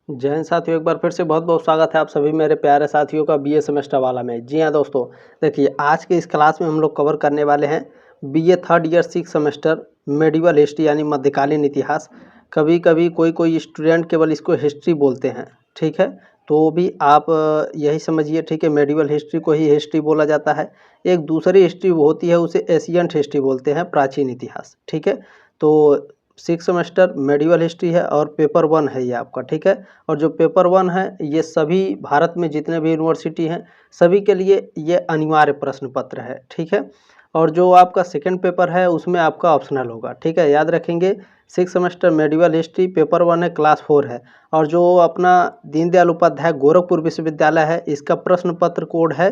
जय हिंद साथियों, एक बार फिर से बहुत बहुत स्वागत है आप सभी मेरे प्यारे साथियों का बीए सेमेस्टर वाला में। जी हाँ दोस्तों, देखिए आज के इस क्लास में हम लोग कवर करने वाले हैं BA third year 6 semester medieval history यानी मध्यकालीन इतिहास। कभी कभी कोई स्टूडेंट केवल इसको हिस्ट्री बोलते हैं, ठीक है। तो भी आप यही समझिए, ठीक है। मेडिवल हिस्ट्री को ही हिस्ट्री बोला जाता है। एक दूसरी हिस्ट्री होती है, उसे एशियंट हिस्ट्री बोलते हैं, प्राचीन इतिहास, ठीक है। तो 6 सेमेस्टर मेडिवल हिस्ट्री है और पेपर 1 है ये आपका, ठीक है। और जो पेपर 1 है ये सभी भारत में जितने भी यूनिवर्सिटी हैं सभी के लिए ये अनिवार्य प्रश्न पत्र है, ठीक है। और जो आपका सेकंड पेपर है उसमें आपका ऑप्शनल होगा, ठीक है। याद रखेंगे 6 सेमेस्टर मेडिवल हिस्ट्री पेपर 1 है, क्लास 4 है। और जो अपना दीनदयाल उपाध्याय गोरखपुर विश्वविद्यालय है इसका प्रश्न पत्र कोड है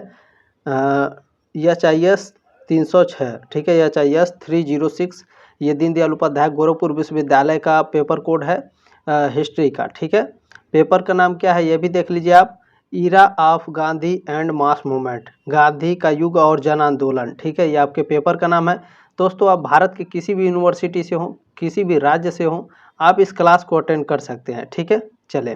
एच.आई.एस. 306, ठीक है। एच.आई.एस. 306 ये दीनदयाल उपाध्याय गोरखपुर विश्वविद्यालय का पेपर कोड है हिस्ट्री का, ठीक है। पेपर का नाम क्या है ये भी देख लीजिए आप, era of Gandhi and mass movement, Gandhi का युग और जन आंदोलन, ठीक है। ये आपके पेपर का नाम है। दोस्तों आप भारत के किसी भी यूनिवर्सिटी से हो, किसी भी राज्य से हो, आप इस क्लास को अटेंड कर सकते हैं, ठीक है। चले,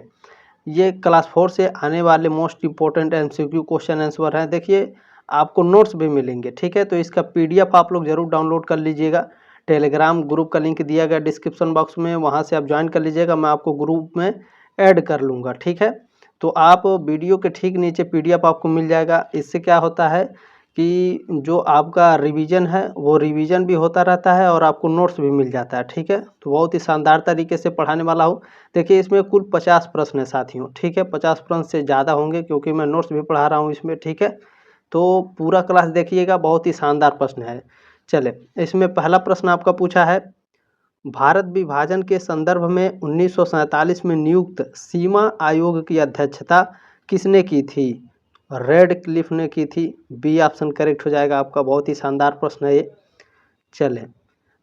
ये क्लास 4 से आने वाले most important MCQ question answer हैं। देखिए आपको नोट्स भी मिलेंगे, ठीक है। तो इसका पीडीएफ आप लोग जरूर डाउनलोड कर लीजिएगा। टेलीग्राम ग्रुप का लिंक दिया गया डिस्क्रिप्शन बॉक्स में, वहाँ से आप ज्वाइन कर लीजिएगा। मैं आपको ग्रुप में ऐड कर लूँगा, ठीक है। तो आप वीडियो के ठीक नीचे पीडीएफ आपको मिल जाएगा। इससे क्या होता है कि जो आपका रिवीजन है वो रिवीजन भी होता रहता है और आपको नोट्स भी मिल जाता है, ठीक है। तो बहुत ही शानदार तरीके से पढ़ाने वाला हूँ। देखिए इसमें कुल 50 प्रश्न है साथियों, ठीक है। 50 प्रश्न से ज़्यादा होंगे क्योंकि मैं नोट्स भी पढ़ा रहा हूँ इसमें, ठीक है। तो पूरा क्लास देखिएगा, बहुत ही शानदार प्रश्न है। चले, इसमें पहला प्रश्न आपका पूछा है, भारत विभाजन के संदर्भ में 1947 में नियुक्त सीमा आयोग की अध्यक्षता किसने की थी? रेड क्लिफ ने की थी। बी ऑप्शन करेक्ट हो जाएगा आपका। बहुत ही शानदार प्रश्न है ये। चलें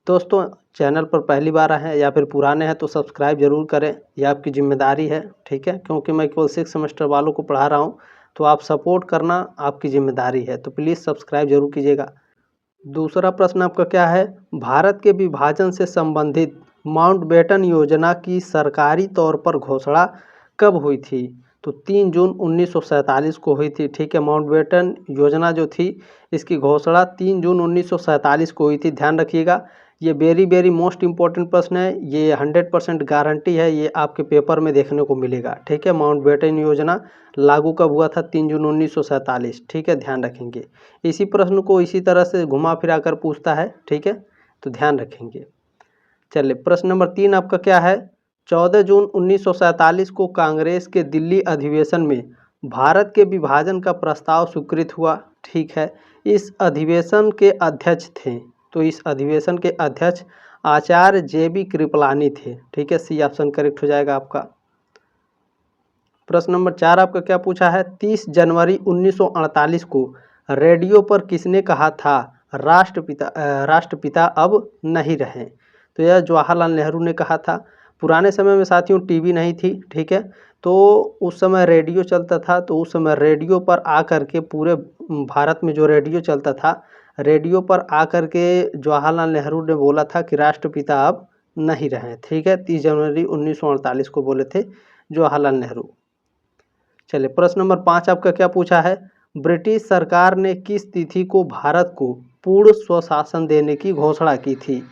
दोस्तों, चैनल पर पहली बार आए हैं या फिर पुराने हैं तो सब्सक्राइब जरूर करें, यह आपकी जिम्मेदारी है, ठीक है। क्योंकि मैं केवल 6 सेमेस्टर वालों को पढ़ा रहा हूँ, तो आप सपोर्ट करना आपकी जिम्मेदारी है, तो प्लीज़ सब्सक्राइब जरूर कीजिएगा। दूसरा प्रश्न आपका क्या है, भारत के विभाजन से संबंधित माउंटबेटन योजना की सरकारी तौर पर घोषणा कब हुई थी? तो 3 जून 1947 को हुई थी, ठीक है। माउंटबेटन योजना जो थी इसकी घोषणा 3 जून 1947 को हुई थी, ध्यान रखिएगा। ये वेरी मोस्ट इम्पोर्टेंट प्रश्न है, ये 100% गारंटी है, ये आपके पेपर में देखने को मिलेगा, ठीक है। माउंटबेटन योजना लागू कब हुआ था? 3 जून 1947, ठीक है, ध्यान रखेंगे। इसी प्रश्न को इसी तरह से घुमा फिरा कर पूछता है, ठीक है, तो ध्यान रखेंगे। चलिए प्रश्न नंबर 3 आपका क्या है, 14 जून 1947 को कांग्रेस के दिल्ली अधिवेशन में भारत के विभाजन का प्रस्ताव स्वीकृत हुआ, ठीक है। इस अधिवेशन के अध्यक्ष थे, तो इस अधिवेशन के अध्यक्ष आचार्य जे.बी. कृपलानी थे, ठीक है। सी ऑप्शन करेक्ट हो जाएगा आपका। प्रश्न नंबर 4 आपका क्या पूछा है, 30 जनवरी 1948 को रेडियो पर किसने कहा था राष्ट्रपिता अब नहीं रहे? तो यह जवाहरलाल नेहरू ने कहा था। पुराने समय में साथियों टीवी नहीं थी, ठीक है। तो उस समय रेडियो चलता था, तो उस समय रेडियो पर आकर के पूरे भारत में जो रेडियो चलता था, रेडियो पर आकर के जवाहरलाल नेहरू ने बोला था कि राष्ट्रपिता अब नहीं रहे, ठीक है। 30 जनवरी 1948 को बोले थे जवाहरलाल नेहरू। चलिए प्रश्न नंबर 5 आपका क्या पूछा है, ब्रिटिश सरकार ने किस तिथि को भारत को पूर्ण स्वशासन देने की घोषणा की थी?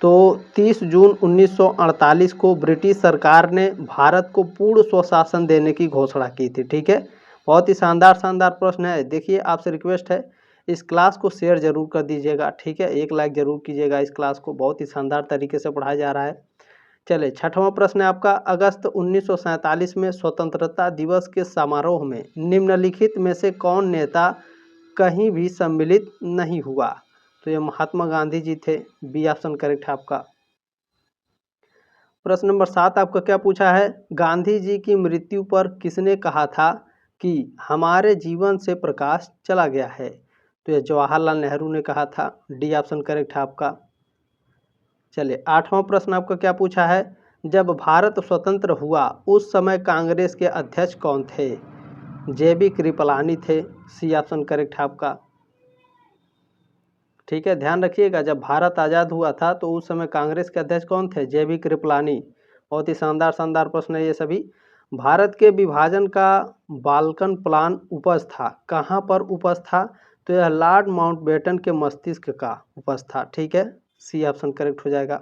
तो 30 जून 1948 को ब्रिटिश सरकार ने भारत को पूर्ण स्वशासन देने की घोषणा की थी, ठीक है। बहुत ही शानदार प्रश्न है। देखिए आपसे रिक्वेस्ट है इस क्लास को शेयर जरूर कर दीजिएगा, ठीक है। एक लाइक जरूर कीजिएगा इस क्लास को, बहुत ही शानदार तरीके से पढ़ाया जा रहा है। चले, छठवां प्रश्न है आपका, अगस्त 1947 में स्वतंत्रता दिवस के समारोह में निम्नलिखित में से कौन नेता कहीं भी सम्मिलित नहीं हुआ? तो ये महात्मा गांधी जी थे। बी ऑप्शन करेक्ट है आपका। प्रश्न नंबर 7 आपका क्या पूछा है, गांधी जी की मृत्यु पर किसने कहा था कि हमारे जीवन से प्रकाश चला गया है? तो यह जवाहरलाल नेहरू ने कहा था। डी ऑप्शन करेक्ट है आपका। चलिए 8वां प्रश्न आपका क्या पूछा है, जब भारत स्वतंत्र हुआ उस समय कांग्रेस के अध्यक्ष कौन थे? जे.बी. कृपलानी थे। सी ऑप्शन करेक्ट है आपका, ठीक है। ध्यान रखिएगा जब भारत आज़ाद हुआ था तो उस समय कांग्रेस के अध्यक्ष कौन थे? जे.बी. कृपलानी। बहुत ही शानदार प्रश्न है ये सभी। भारत के विभाजन का बाल्कन प्लान उपज था, कहाँ पर उपज था? तो यह लॉर्ड माउंटबेटन के मस्तिष्क का उपज था। ठीक है, सी ऑप्शन करेक्ट हो जाएगा।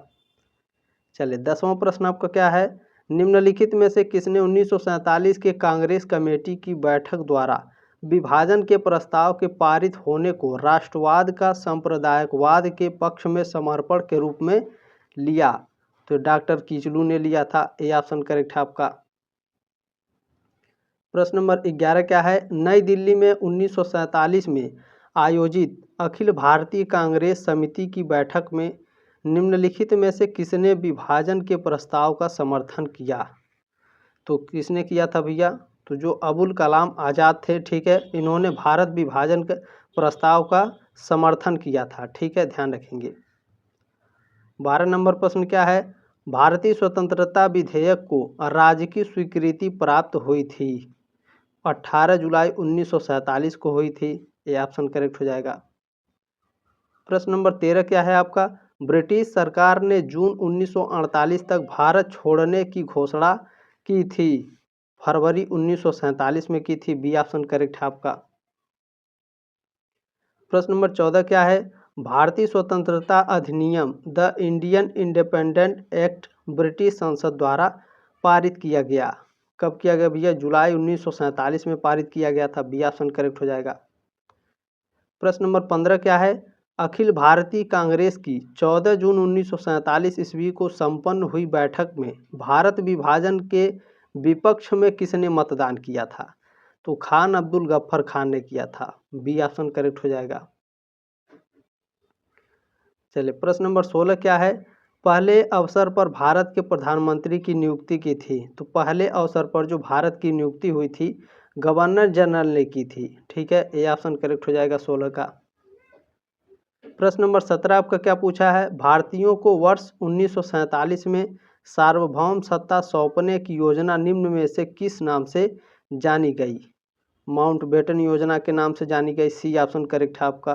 चलिए 10वां प्रश्न आपका क्या है? निम्नलिखित में से किसने 1947 के कांग्रेस कमेटी की बैठक द्वारा विभाजन के प्रस्ताव के पारित होने को राष्ट्रवाद का सांप्रदायिकवाद के पक्ष में समर्पण के रूप में लिया? तो डॉक्टर किचलू ने लिया था। ए ऑप्शन करेक्ट है आपका। प्रश्न नंबर 11 क्या है? नई दिल्ली में 1947 में आयोजित अखिल भारतीय कांग्रेस समिति की बैठक में निम्नलिखित में से किसने विभाजन के प्रस्ताव का समर्थन किया? तो किसने किया था भैया? तो जो अबुल कलाम आज़ाद थे, ठीक है, इन्होंने भारत विभाजन के प्रस्ताव का समर्थन किया था। ठीक है, ध्यान रखेंगे। 12 नंबर प्रश्न क्या है? भारतीय स्वतंत्रता विधेयक को राज्य की स्वीकृति प्राप्त हुई थी? 18 जुलाई 1947 को हुई थी। ये ऑप्शन करेक्ट हो जाएगा। प्रश्न नंबर 13 क्या है आपका? ब्रिटिश सरकार ने जून 1948 तक भारत छोड़ने की घोषणा की थी, फरवरी 1947 में की थी। बी ऑप्शन करेक्ट है आपका। प्रश्न नंबर 14 क्या है? भारतीय स्वतंत्रता अधिनियम the Indian independent act British संसद द्वारा पारित किया गया, कब किया गया भैया? जुलाई 1947 में पारित किया गया था। बी ऑप्शन करेक्ट हो जाएगा। प्रश्न नंबर 15 क्या है? अखिल भारतीय कांग्रेस की 14 जून 1947 ईस्वी को संपन्न हुई बैठक में भारत विभाजन के विपक्ष में किसने मतदान किया था? तो खान अब्दुल गफ्फर खान ने किया था। बी ऑप्शन करेक्ट हो जाएगा। चलिए प्रश्न नंबर 16 क्या है? पहले अवसर पर भारत के प्रधानमंत्री की नियुक्ति की थी? तो पहले अवसर पर जो भारत की नियुक्ति हुई थी, गवर्नर जनरल ने की थी। ठीक है, ए ऑप्शन करेक्ट हो जाएगा 16 का। प्रश्न नंबर 17 आपका क्या पूछा है? भारतीयों को वर्ष 1947 में सार्वभौम सत्ता सौंपने की योजना निम्न में से किस नाम से जानी गई? माउंटबेटन योजना के नाम से जानी गई। सी ऑप्शन करेक्ट है आपका।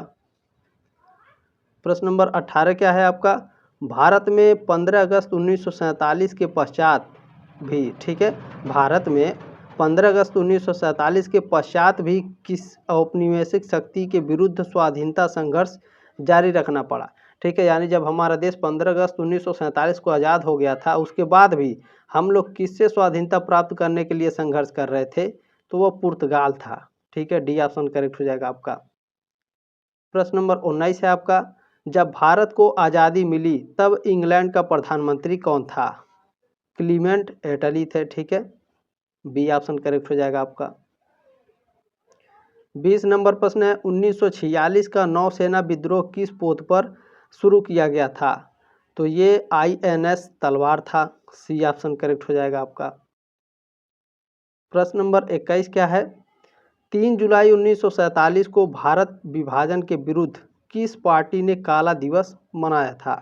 प्रश्न नंबर 18 क्या है आपका? भारत में 15 अगस्त 1947 के पश्चात भी, ठीक है, भारत में 15 अगस्त 1947 के पश्चात भी किस औपनिवेशिक शक्ति के विरुद्ध स्वाधीनता संघर्ष जारी रखना पड़ा? ठीक है, यानी जब हमारा देश 15 अगस्त 1947 को आज़ाद हो गया था, उसके बाद भी हम लोग किससे स्वाधीनता प्राप्त करने के लिए संघर्ष कर रहे थे? तो वो पुर्तगाल था। ठीक है, डी ऑप्शन करेक्ट हो जाएगा आपका। प्रश्न नंबर 19 है आपका, जब भारत को आज़ादी मिली तब इंग्लैंड का प्रधानमंत्री कौन था? क्लीमेंट एटली थे। ठीक है, बी ऑप्शन करेक्ट हो जाएगा आपका। 20 नंबर प्रश्न है, 1946 का नौसेना विद्रोह किस पोत पर शुरू किया गया था? तो ये INS तलवार था। सी ऑप्शन करेक्ट हो जाएगा आपका। प्रश्न नंबर 21 क्या है? 3 जुलाई 1947 को भारत विभाजन के विरुद्ध किस पार्टी ने काला दिवस मनाया था?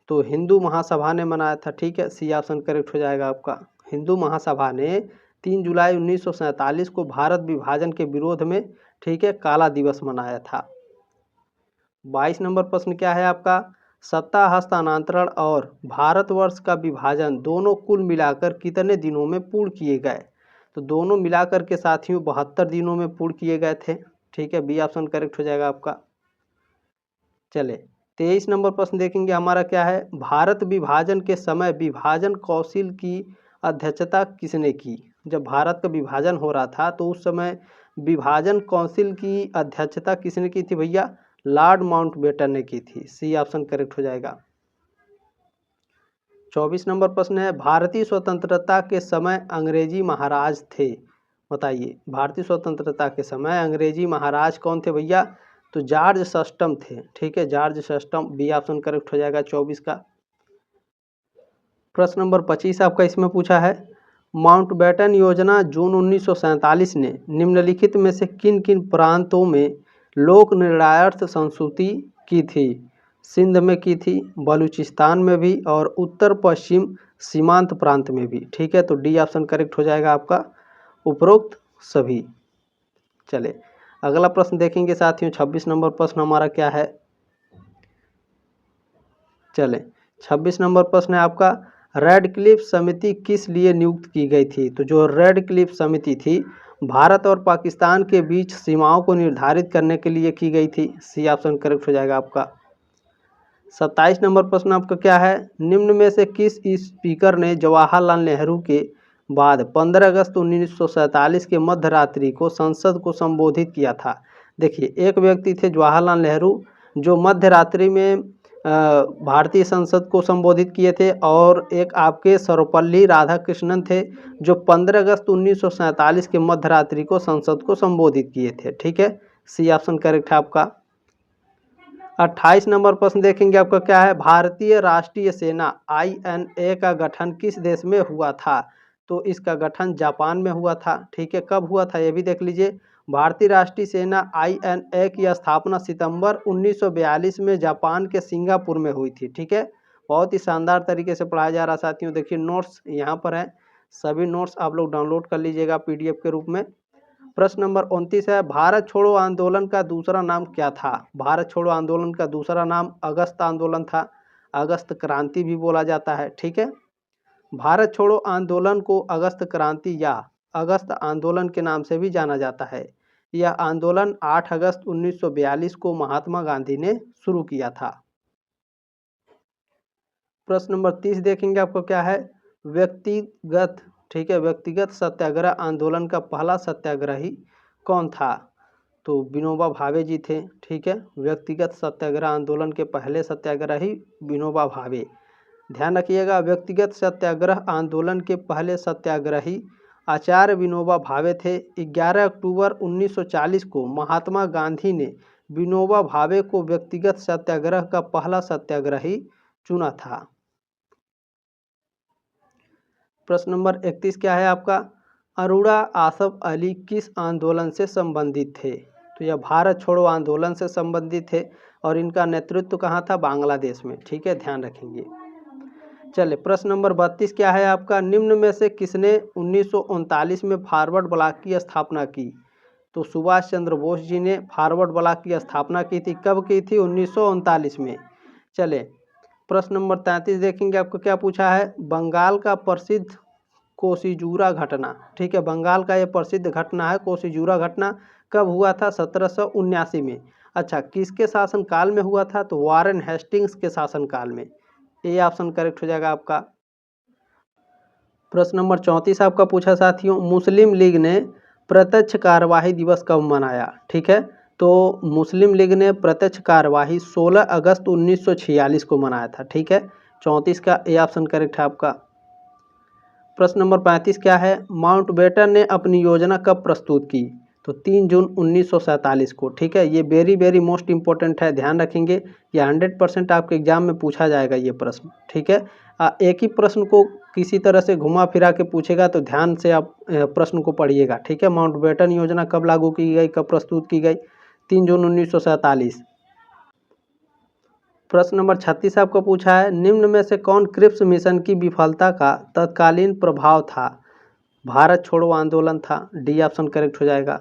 तो हिंदू महासभा ने मनाया था। ठीक है, सी ऑप्शन करेक्ट हो जाएगा आपका। हिंदू महासभा ने 3 जुलाई 1947 को भारत विभाजन के विरोध में, ठीक है, काला दिवस मनाया था। 22 नंबर प्रश्न क्या है आपका? सत्ता हस्तांतरण और भारतवर्ष का विभाजन दोनों कुल मिलाकर कितने दिनों में पूर्ण किए गए? तो दोनों मिलाकर के साथियों 72 दिनों में पूर्ण किए गए थे। ठीक है, बी ऑप्शन करेक्ट हो जाएगा आपका। चले 23 नंबर प्रश्न देखेंगे हमारा क्या है? भारत विभाजन के समय विभाजन कौंसिल की अध्यक्षता किसने की? जब भारत का विभाजन हो रहा था तो उस समय विभाजन कौंसिल की अध्यक्षता किसने की थी भैया? लॉर्ड माउंटबेटन ने की थी। सी ऑप्शन करेक्ट हो जाएगा। 24 नंबर प्रश्न है, भारतीय स्वतंत्रता के समय अंग्रेजी महाराज थे? बताइए, भारतीय स्वतंत्रता के समय अंग्रेजी महाराज कौन थे भैया? तो जॉर्ज सस्टम थे। ठीक है, जॉर्ज सस्टम। बी ऑप्शन करेक्ट हो जाएगा 24 का। प्रश्न नंबर 25 आपका इसमें पूछा है, माउंटबेटन योजना जून 1947 ने निम्नलिखित में से किन किन प्रांतों में लोक निर्णायर्थ संस्तुति की थी? सिंध में की थी, बलूचिस्तान में भी और उत्तर पश्चिम सीमांत प्रांत में भी। ठीक है, तो डी ऑप्शन करेक्ट हो जाएगा आपका, उपरोक्त सभी। चले अगला प्रश्न देखेंगे साथियों। 26 नंबर प्रश्न हमारा क्या है? चले 26 नंबर प्रश्न है आपका, रेडक्लिफ समिति किस लिए नियुक्त की गई थी? तो जो रेडक्लिफ समिति थी भारत और पाकिस्तान के बीच सीमाओं को निर्धारित करने के लिए की गई थी। सी ऑप्शन करेक्ट हो जाएगा आपका। 27 नंबर प्रश्न आपका क्या है? निम्न में से किस स्पीकर ने जवाहरलाल नेहरू के बाद 15 अगस्त 1947 के मध्य रात्रि को संसद को संबोधित किया था? देखिए, एक व्यक्ति थे जवाहरलाल नेहरू जो मध्य रात्रि में भारतीय संसद को संबोधित किए थे, और एक आपके सर्वपल्ली राधाकृष्णन थे जो 15 अगस्त 1947 के मध्य रात्रि को संसद को संबोधित किए थे। ठीक है, सी ऑप्शन करेक्ट है आपका। 28 नंबर प्रश्न देखेंगे आपका क्या है? भारतीय राष्ट्रीय सेना INA का गठन किस देश में हुआ था? तो इसका गठन जापान में हुआ था। ठीक है, कब हुआ था ये भी देख लीजिए। भारतीय राष्ट्रीय सेना INA की स्थापना सितंबर 1942 में जापान के सिंगापुर में हुई थी। ठीक है, बहुत ही शानदार तरीके से पढ़ाया जा रहा साथियों। देखिए, नोट्स यहाँ पर है, सभी नोट्स आप लोग डाउनलोड कर लीजिएगा PDF के रूप में। प्रश्न नंबर 29 है, भारत छोड़ो आंदोलन का दूसरा नाम क्या था? भारत छोड़ो आंदोलन का दूसरा नाम अगस्त आंदोलन था, अगस्त क्रांति भी बोला जाता है। ठीक है, भारत छोड़ो आंदोलन को अगस्त क्रांति या अगस्त आंदोलन के नाम से भी जाना जाता है। यह आंदोलन 8 अगस्त 1942 को महात्मा गांधी ने शुरू किया था। प्रश्न नंबर 30 देखेंगे आपको क्या है? व्यक्तिगत, ठीक है, व्यक्तिगत सत्याग्रह आंदोलन का पहला सत्याग्रही कौन था? तो विनोबा भावे जी थे। ठीक है, व्यक्तिगत सत्याग्रह आंदोलन के पहले सत्याग्रही विनोबा भावे। ध्यान रखिएगा, व्यक्तिगत सत्याग्रह आंदोलन के पहले सत्याग्रही आचार्य विनोबा भावे थे। 11 अक्टूबर 1940 को महात्मा गांधी ने विनोबा भावे को व्यक्तिगत सत्याग्रह का पहला सत्याग्रही चुना था। प्रश्न नंबर 31 क्या है आपका? अरोड़ा आसफ अली किस आंदोलन से संबंधित थे? तो यह भारत छोड़ो आंदोलन से संबंधित थे, और इनका नेतृत्व कहाँ था? बांग्लादेश में। ठीक है, ध्यान रखेंगे। चलिए, प्रश्न नंबर 32 क्या है आपका? निम्न में से किसने 1939 में फॉरवर्ड ब्लॉक की स्थापना की? तो सुभाष चंद्र बोस जी ने फॉरवर्ड ब्लॉक की स्थापना की थी। कब की थी? 1939 में। चले, प्रश्न नंबर 33 देखेंगे आपको क्या पूछा है? बंगाल का प्रसिद्ध कोसीजूरा घटना, ठीक है, बंगाल का ये प्रसिद्ध घटना है कोसीजूरा घटना, कब हुआ था? 1779 में। अच्छा, किसके शासनकाल में हुआ था? तो वारेन हेस्टिंग्स के शासनकाल में। ये ऑप्शन करेक्ट हो जाएगा आपका। प्रश्न नंबर 34 आपका पूछा साथियों, मुस्लिम लीग ने प्रत्यक्ष कार्यवाही दिवस कब मनाया? ठीक है, तो मुस्लिम लीग ने प्रत्यक्ष कार्यवाही 16 अगस्त 1946 को मनाया था। ठीक है, 34 का ए ऑप्शन करेक्ट है आपका। प्रश्न नंबर 35 क्या है? माउंटबेटन ने अपनी योजना कब प्रस्तुत की? तो 3 जून 1947 को। ठीक है, ये वेरी मोस्ट इंपॉर्टेंट है, ध्यान रखेंगे, ये 100% आपके एग्जाम में पूछा जाएगा ये प्रश्न। ठीक है, एक ही प्रश्न को किसी तरह से घुमा फिरा के पूछेगा, तो ध्यान से आप प्रश्न को पढ़िएगा। ठीक है, माउंटबेटन योजना कब लागू की गई, कब प्रस्तुत की गई? 3 जून 1947। प्रश्न नंबर 36 आपको पूछा है, निम्न में से कौन क्रिप्स मिशन की विफलता का तत्कालीन प्रभाव था? भारत छोड़ो आंदोलन था। डी ऑप्शन करेक्ट हो जाएगा।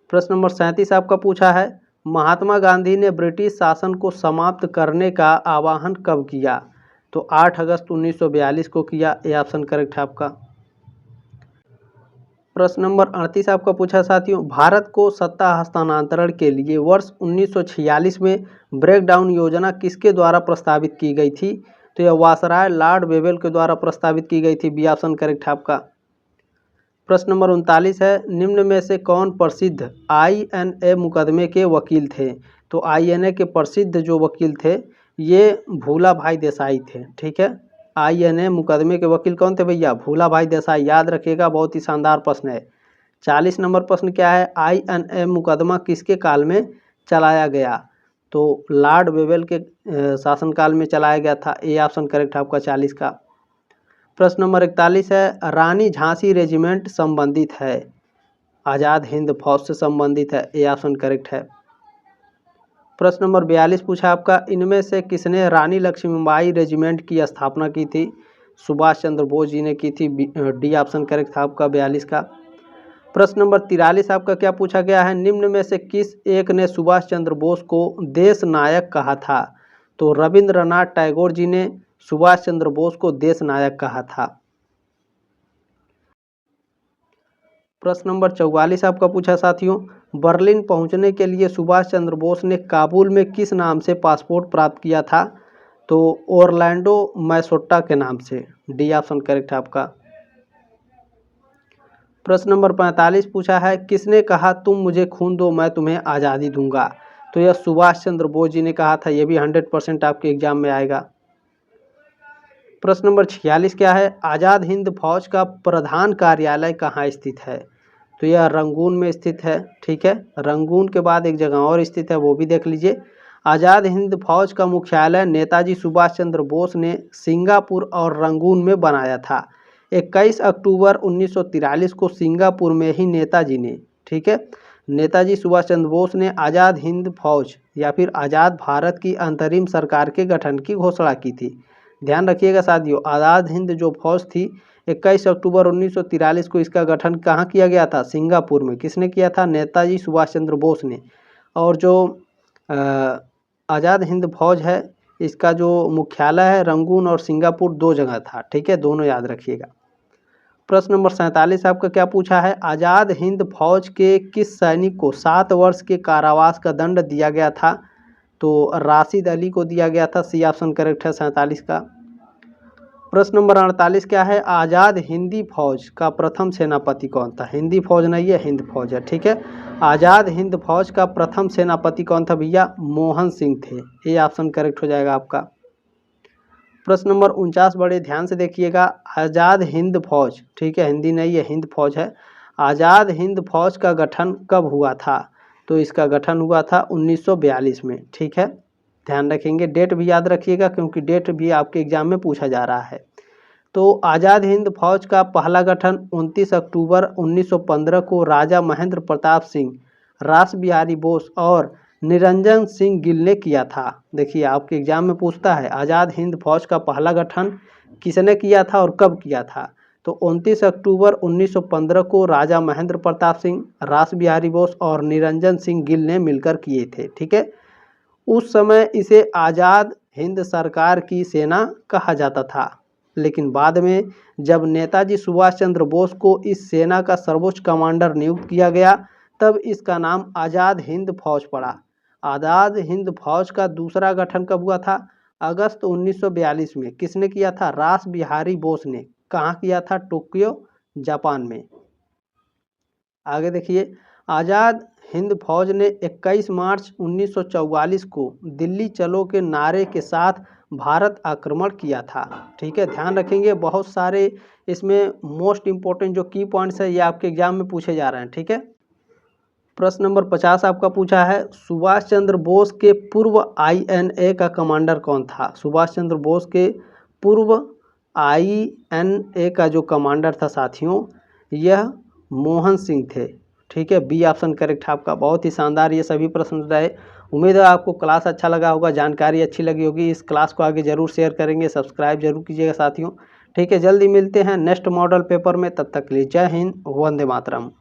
प्रश्न नंबर 37 आपका पूछा है, महात्मा गांधी ने ब्रिटिश शासन को समाप्त करने का आह्वान कब किया? तो 8 अगस्त 1942 को किया। ये ऑप्शन करेक्ट है आपका। प्रश्न नंबर 38 आपका पूछा साथियों, भारत को सत्ता हस्तांतरण के लिए वर्ष 1946 में ब्रेकडाउन योजना किसके द्वारा प्रस्तावित की गई थी? तो यह वायसराय लॉर्ड वेवेल के द्वारा प्रस्तावित की गई थी। बी ऑप्शन करेक्ट है आपका। प्रश्न नंबर 39 है, निम्न में से कौन प्रसिद्ध INA मुकदमे के वकील थे? तो INA के प्रसिद्ध जो वकील थे ये भूला भाई देसाई थे। ठीक है, INA मुकदमे के वकील कौन थे भैया? भूला भाई देसाई। याद रखिएगा, बहुत ही शानदार प्रश्न है। 40 नंबर प्रश्न क्या है? INA मुकदमा किसके काल में चलाया गया? तो लॉर्ड वेवेल के शासनकाल में चलाया गया था। ए ऑप्शन करेक्ट है आपका 40 का। प्रश्न नंबर 41 है, रानी झांसी रेजिमेंट संबंधित है? आज़ाद हिंद फौज से संबंधित है। ए ऑप्शन करेक्ट है। प्रश्न नंबर 42 पूछा आपका, इनमें से किसने रानी लक्ष्मीबाई रेजिमेंट की स्थापना की थी? सुभाष चंद्र बोस जी ने की थी। डी ऑप्शन करेक्ट था आपका 42 का। प्रश्न नंबर 43 आपका क्या पूछा गया है, निम्न में से किस एक ने सुभाष चंद्र बोस को देश नायक कहा था? तो रविंद्रनाथ टैगोर जी ने सुभाष चंद्र बोस को देश नायक कहा था? प्रश्न नंबर 44 आपका पूछा साथियों, बर्लिन पहुंचने के लिए सुभाष चंद्र बोस ने काबुल में किस नाम से पासपोर्ट प्राप्त किया था? तो ओरलैंडो मैसोट्टा के नाम से। डी ऑप्शन करेक्ट है आपका। प्रश्न नंबर 45 पूछा है, किसने कहा तुम मुझे खून दो मैं तुम्हें आज़ादी दूंगा? तो यह सुभाष चंद्र बोस जी ने कहा था। यह भी 100% आपके एग्जाम में आएगा। प्रश्न नंबर 46 क्या है, आज़ाद हिंद फौज का प्रधान कार्यालय कहाँ स्थित है? तो यह रंगून में स्थित है। ठीक है, रंगून के बाद एक जगह और स्थित है, वो भी देख लीजिए। आज़ाद हिंद फौज का मुख्यालय नेताजी सुभाष चंद्र बोस ने सिंगापुर और रंगून में बनाया था। 21 अक्टूबर 1943 को सिंगापुर में ही नेताजी ने, ठीक है, नेताजी सुभाष चंद्र बोस ने आज़ाद हिंद फौज या फिर आज़ाद भारत की अंतरिम सरकार के गठन की घोषणा की थी। ध्यान रखिएगा साथियों, आज़ाद हिंद जो फौज थी 21 अक्टूबर 1943 को इसका गठन कहाँ किया गया था? सिंगापुर में। किसने किया था? नेताजी सुभाष चंद्र बोस ने। और जो आज़ाद हिंद फौज है इसका जो मुख्यालय है रंगून और सिंगापुर दो जगह था। ठीक है, दोनों याद रखिएगा। प्रश्न नंबर 47 आपका क्या पूछा है, आज़ाद हिंद फौज के किस सैनिक को 7 वर्ष के कारावास का दंड दिया गया था? तो राशिद अली को दिया गया था। सी ऑप्शन करेक्ट है 47 का। प्रश्न नंबर 48 क्या है, आज़ाद हिंदी फौज का प्रथम सेनापति कौन था? हिंदी फौज नहीं है, हिंद फौज है। ठीक है, आज़ाद हिंद फौज का प्रथम सेनापति कौन था भैया? मोहन सिंह थे। ये ऑप्शन करेक्ट हो जाएगा आपका। प्रश्न नंबर 49 बड़े ध्यान से देखिएगा, आज़ाद हिंद फौज, ठीक है, हिंदी नहीं है, हिंद फौज है। आज़ाद हिंद फौज का गठन कब हुआ था? तो इसका गठन हुआ था 1942 में। ठीक है, ध्यान रखेंगे, डेट भी याद रखिएगा क्योंकि डेट भी आपके एग्जाम में पूछा जा रहा है। तो आज़ाद हिंद फौज का पहला गठन 29 अक्टूबर 1915 को राजा महेंद्र प्रताप सिंह, रास बिहारी बोस और निरंजन सिंह गिल ने किया था। देखिए आपके एग्जाम में पूछता है आज़ाद हिंद फौज का पहला गठन किसने किया था और कब किया था? तो 29 अक्टूबर 1915 को राजा महेंद्र प्रताप सिंह, रास बिहारी बोस और निरंजन सिंह गिल ने मिलकर किए थे। ठीक है, उस समय इसे आज़ाद हिंद सरकार की सेना कहा जाता था, लेकिन बाद में जब नेताजी सुभाष चंद्र बोस को इस सेना का सर्वोच्च कमांडर नियुक्त किया गया तब इसका नाम आज़ाद हिंद फौज पड़ा। आज़ाद हिंद फौज का दूसरा गठन कब हुआ था? अगस्त 1942 में। किसने किया था? रास बिहारी बोस ने। कहाँ किया था? टोक्यो, जापान में। आगे देखिए, आज़ाद हिंद फौज ने 21 मार्च 1944 को दिल्ली चलो के नारे के साथ भारत आक्रमण किया था। ठीक है, ध्यान रखेंगे, बहुत सारे इसमें मोस्ट इम्पोर्टेंट जो की पॉइंट्स है ये आपके एग्जाम में पूछे जा रहे हैं। ठीक है, प्रश्न नंबर 50 आपका पूछा है, सुभाष चंद्र बोस के पूर्व INA का कमांडर कौन था? सुभाष चंद्र बोस के पूर्व INA का जो कमांडर था साथियों, यह मोहन सिंह थे। ठीक है, बी ऑप्शन करेक्ट है आपका। बहुत ही शानदार ये सभी प्रश्न रहे। उम्मीद है आपको क्लास अच्छा लगा होगा, जानकारी अच्छी लगी होगी। इस क्लास को आगे जरूर शेयर करेंगे, सब्सक्राइब जरूर कीजिएगा साथियों। ठीक है, जल्दी मिलते हैं नेक्स्ट मॉडल पेपर में, तब तक के लिए जय हिंद, वंदे मातरम।